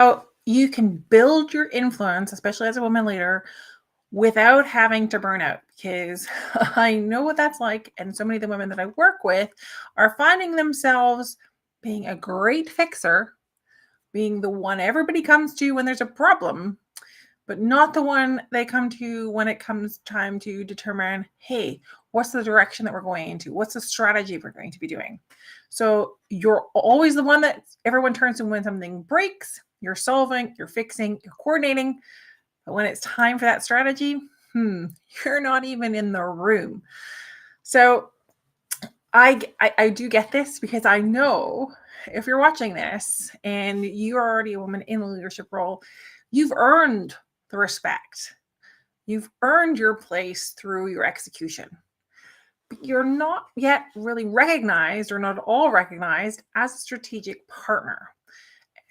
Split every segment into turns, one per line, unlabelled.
Oh, you can build your influence, especially as a woman leader, without having to burn out because I know what that's like. And so many of the women that I work with are finding themselves being a great fixer, being the one everybody comes to when there's a problem, but not the one they come to when it comes time to determine, hey, what's the direction that we're going into? What's the strategy we're going to be doing? So you're always the one that everyone turns to when something breaks. You're solving, you're fixing, you're coordinating. But when it's time for that strategy, you're not even in the room. So I do get this because I know if you're watching this and you're already a woman in a leadership role, you've earned the respect. You've earned your place through your execution. But you're not yet really recognized or not at all recognized as a strategic partner,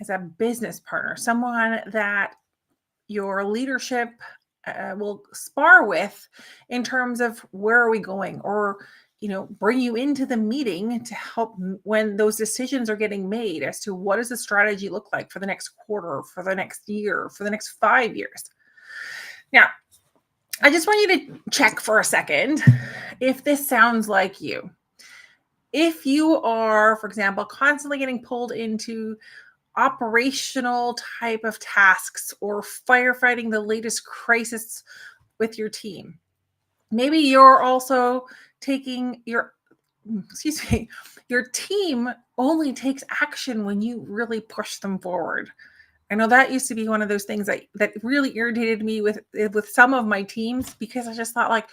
as a business partner, someone that your leadership will spar with in terms of where are we going, or bring you into the meeting to help when those decisions are getting made as to what does the strategy look like for the next quarter, for the next year, for the next 5 years. Now, I just want you to check for a second if this sounds like you. If you are, for example, constantly getting pulled into operational type of tasks or firefighting the latest crisis with your team. Maybe you're also taking your team only takes action when you really push them forward. I know that used to be one of those things that really irritated me with some of my teams, because I just thought, like,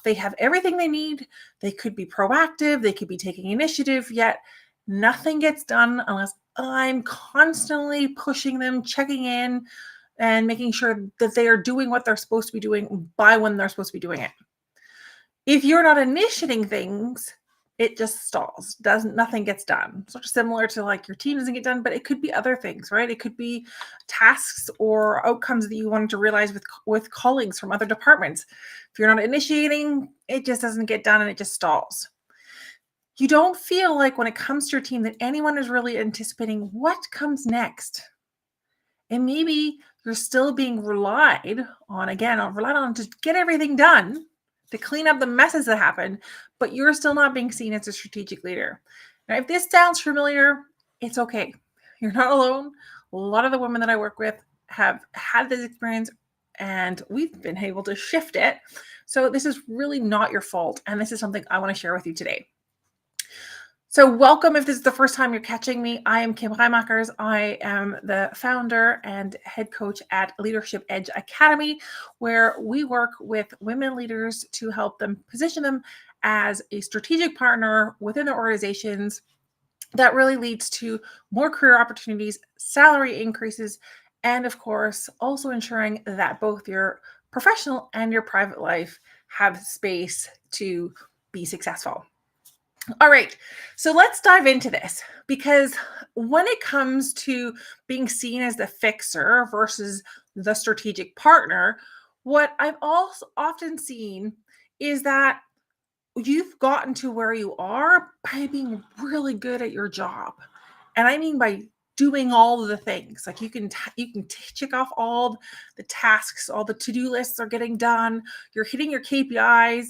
they have everything they need. They could be proactive. They could be taking initiative, yet nothing gets done unless I'm constantly pushing them, checking in, and making sure that they are doing what they're supposed to be doing by when they're supposed to be doing it. If you're not initiating things, it just stalls. Nothing gets done. Sort of similar to like your team doesn't get done, but it could be other things, right? It could be tasks or outcomes that you wanted to realize with colleagues from other departments. If you're not initiating, it just doesn't get done and it just stalls. You don't feel like when it comes to your team that anyone is really anticipating what comes next. And maybe you're still being relied on to get everything done, to clean up the messes that happen, but you're still not being seen as a strategic leader. Now, if this sounds familiar, it's okay. You're not alone. A lot of the women that I work with have had this experience, and we've been able to shift it. So this is really not your fault. And this is something I want to share with you today. So welcome if this is the first time you're catching me. I am Kim Reimakers. I am the founder and head coach at Leadership Edge Academy, where we work with women leaders to help them position them as a strategic partner within their organizations. That really leads to more career opportunities, salary increases, and of course, also ensuring that both your professional and your private life have space to be successful. All right, so let's dive into this, because when it comes to being seen as the fixer versus the strategic partner, what I've also often seen is that you've gotten to where you are by being really good at your job. And I mean by doing all of the things. Like you can check off all the tasks, all the to-do lists are getting done, you're hitting your KPIs,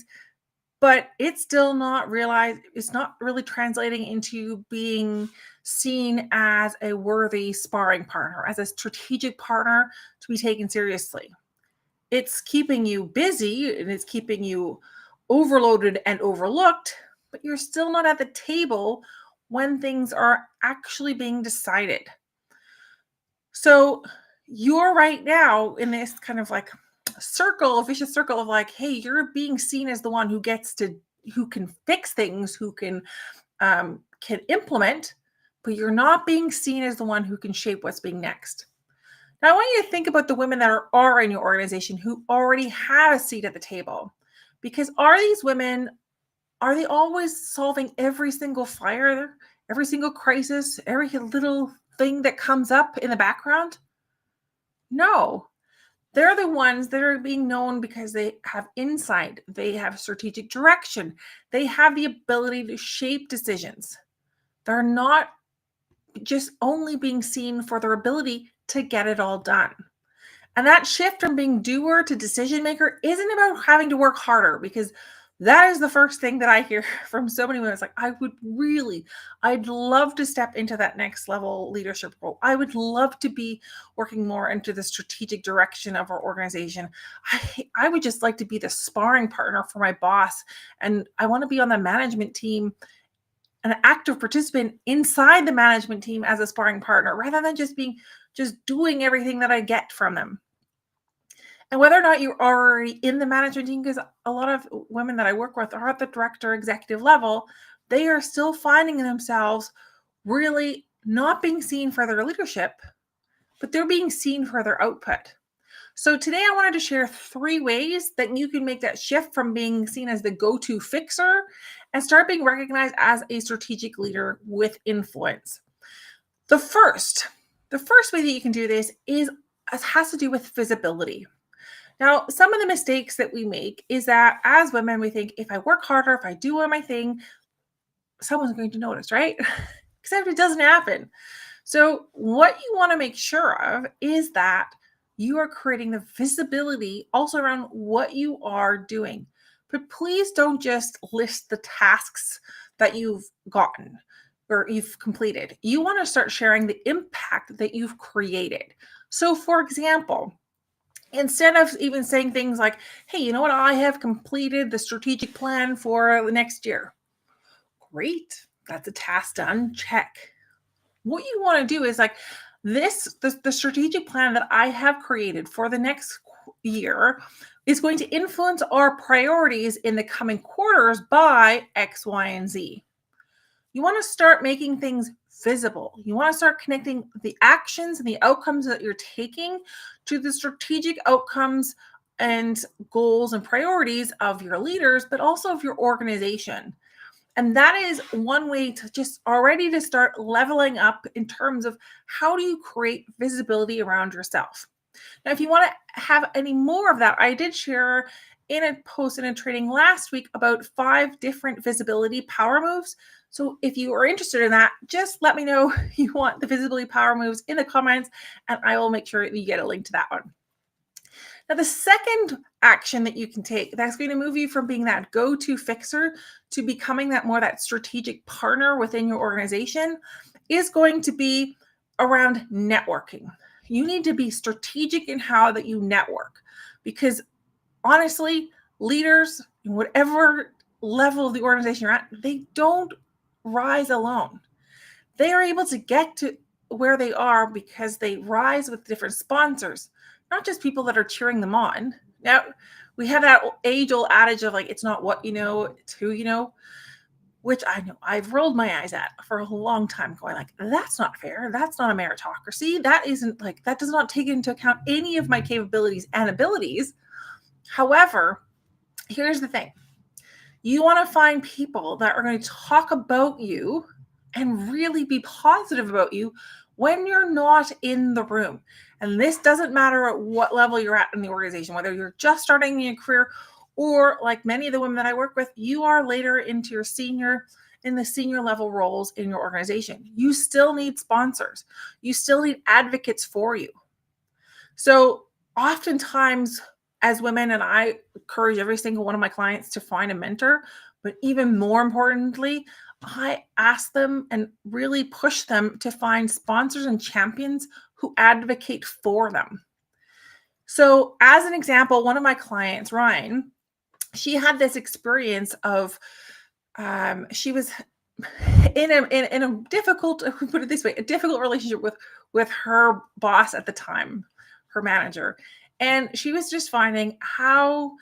but it's not really translating into being seen as a worthy sparring partner, as a strategic partner to be taken seriously. It's keeping you busy and it's keeping you overloaded and overlooked, but you're still not at the table when things are actually being decided. So you're right now in this kind of like vicious circle of like, hey, you're being seen as the one who can fix things, who can implement, but you're not being seen as the one who can shape what's being next. Now, I want you to think about the women that are in your organization who already have a seat at the table, because are these women, are they always solving every single fire, every single crisis, every little thing that comes up in the background? No. They're the ones that are being known because they have insight, they have strategic direction, they have the ability to shape decisions. They're not just only being seen for their ability to get it all done. And that shift from being doer to decision maker isn't about having to work harder, because that is the first thing that I hear from so many women. It's like, I'd love to step into that next level leadership role. I would love to be working more into the strategic direction of our organization. I would just like to be the sparring partner for my boss. And I want to be on the management team, an active participant inside the management team as a sparring partner, rather than just doing everything that I get from them. And whether or not you're already in the management team, because a lot of women that I work with are at the director executive level, they are still finding themselves really not being seen for their leadership, but they're being seen for their output. So today I wanted to share 3 ways that you can make that shift from being seen as the go-to fixer and start being recognized as a strategic leader with influence. The first way that you can do this has to do with visibility. Now, some of the mistakes that we make is that as women, we think if I work harder, if I do my thing, someone's going to notice, right? Except it doesn't happen. So what you want to make sure of is that you are creating the visibility also around what you are doing. But please don't just list the tasks that you've gotten or you've completed. You want to start sharing the impact that you've created. So for example, instead of even saying things like, hey, you know what? I have completed the strategic plan for the next year. Great. That's a task done. Check. What you want to do is like the strategic plan that I have created for the next year is going to influence our priorities in the coming quarters by X, Y, and Z. You want to start making things visible. You want to start connecting the actions and the outcomes that you're taking to the strategic outcomes and goals and priorities of your leaders, but also of your organization. And that is one way to just already to start leveling up in terms of how do you create visibility around yourself. Now, if you want to have any more of that, I did share in a post in a training last week about 5 different visibility power moves. So if you are interested in that, just let me know you want the visibility power moves in the comments, and I will make sure that you get a link to that one. Now, the second action that you can take that's going to move you from being that go-to fixer to becoming that strategic partner within your organization is going to be around networking. You need to be strategic in how that you network, because honestly, leaders in whatever level of the organization you're at, they don't rise alone. They are able to get to where they are because they rise with different sponsors, not just people that are cheering them on. Now, we have that age-old adage of like, it's not what you know, it's who you know, which I know I've rolled my eyes at for a long time, going like, that's not fair. That's not a meritocracy. That does not take into account any of my capabilities and abilities. However, here's the thing. You want to find people that are going to talk about you and really be positive about you when you're not in the room. And this doesn't matter at what level you're at in the organization, whether you're just starting your career or like many of the women that I work with, you are later into your senior level roles in your organization. You still need sponsors. You still need advocates for you. So oftentimes as women, and I encourage every single one of my clients to find a mentor, but even more importantly, I ask them and really push them to find sponsors and champions who advocate for them. So as an example, one of my clients, Ryan, she had this experience of she was in a difficult, put it this way, a difficult relationship with her boss at the time, her manager. And she was just finding, how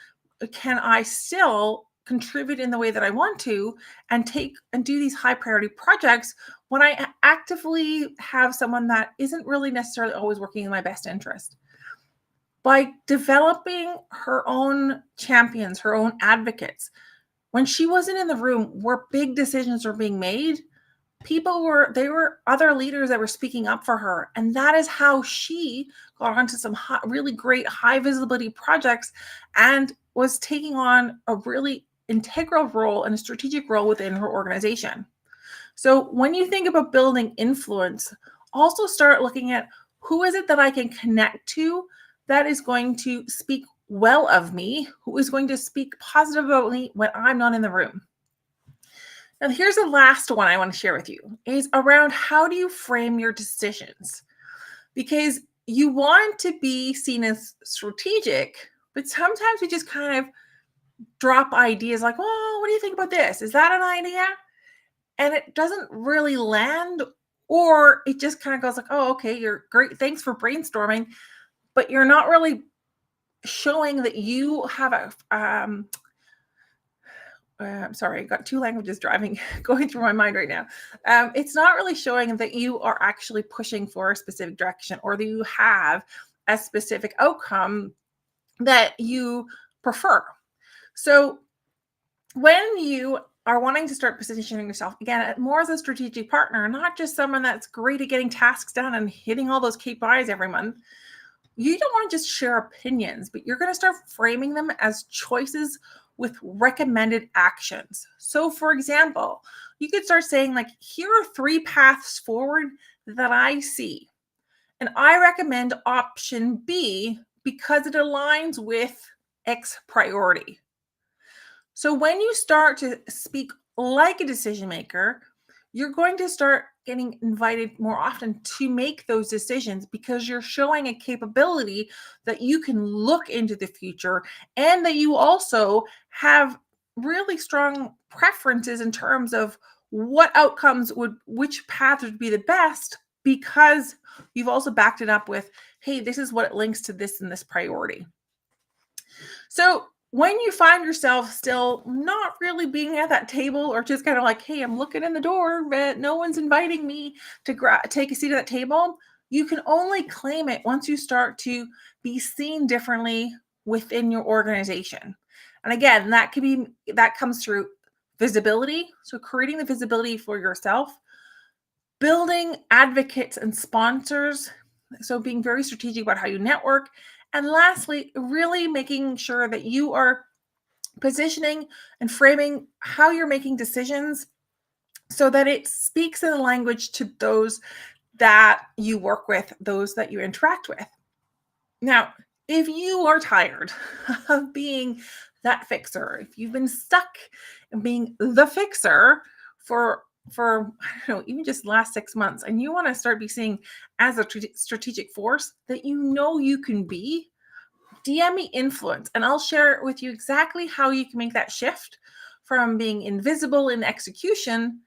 can I still contribute in the way that I want to and do these high priority projects when I actively have someone that isn't really necessarily always working in my best interest? By developing her own champions, her own advocates, when she wasn't in the room where big decisions were being made, there were other leaders that were speaking up for her. And that is how she got onto some really great high visibility projects and was taking on a really integral role and a strategic role within her organization. So when you think about building influence, also start looking at Who is it that I can connect to that is going to speak well of me, who is going to speak positive about me when I'm not in the room? Now, here's the last one I want to share with you is around how do you frame your decisions? Because you want to be seen as strategic, but sometimes we just kind of drop ideas like, oh, what do you think about this? Is that an idea? And it doesn't really land, or it just kind of goes like, oh, okay, you're great. Thanks for brainstorming. But you're not really showing that you have a, I'm sorry, I got two languages going through my mind right now. It's not really showing that you are actually pushing for a specific direction or that you have a specific outcome that you prefer. So when you are wanting to start positioning yourself, again, more as a strategic partner, not just someone that's great at getting tasks done and hitting all those KPIs every month, you don't want to just share opinions, but you're going to start framing them as choices with recommended actions. So, for example, you could start saying, like, here are 3 paths forward that I see. And I recommend option B because it aligns with X priority. So when you start to speak like a decision maker, you're going to start getting invited more often to make those decisions because you're showing a capability that you can look into the future and that you also have really strong preferences in terms of which path would be the best, because you've also backed it up with, hey, this is what it links to this and this priority. So when you find yourself still not really being at that table, or just kind of like, hey, I'm looking in the door, but no one's inviting me to take a seat at that table, you can only claim it once you start to be seen differently within your organization. And again, that comes through visibility. So creating the visibility for yourself, building advocates and sponsors. So being very strategic about how you network. And lastly, really making sure that you are positioning and framing how you're making decisions so that it speaks in a language to those that you work with, those that you interact with. Now, if you are tired of being that fixer, if you've been stuck in being the fixer for I don't know, even just last 6 months, and you want to start be seen as a strategic force that you can be, DM me influence, and I'll share with you exactly how you can make that shift from being invisible in execution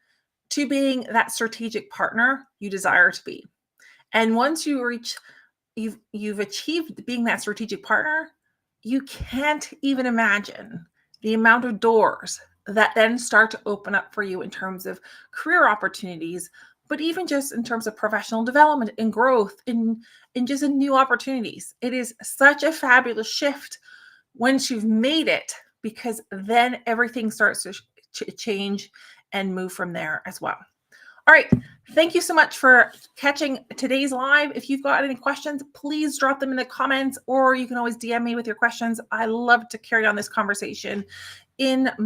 to being that strategic partner you desire to be. And once you've achieved being that strategic partner, you can't even imagine the amount of doors that then start to open up for you in terms of career opportunities, but even just in terms of professional development and growth in just in new opportunities. It is such a fabulous shift once you've made it, because then everything starts to change and move from there as well. All right. Thank you so much for catching today's live. If you've got any questions, please drop them in the comments, or you can always DM me with your questions. I love to carry on this conversation in my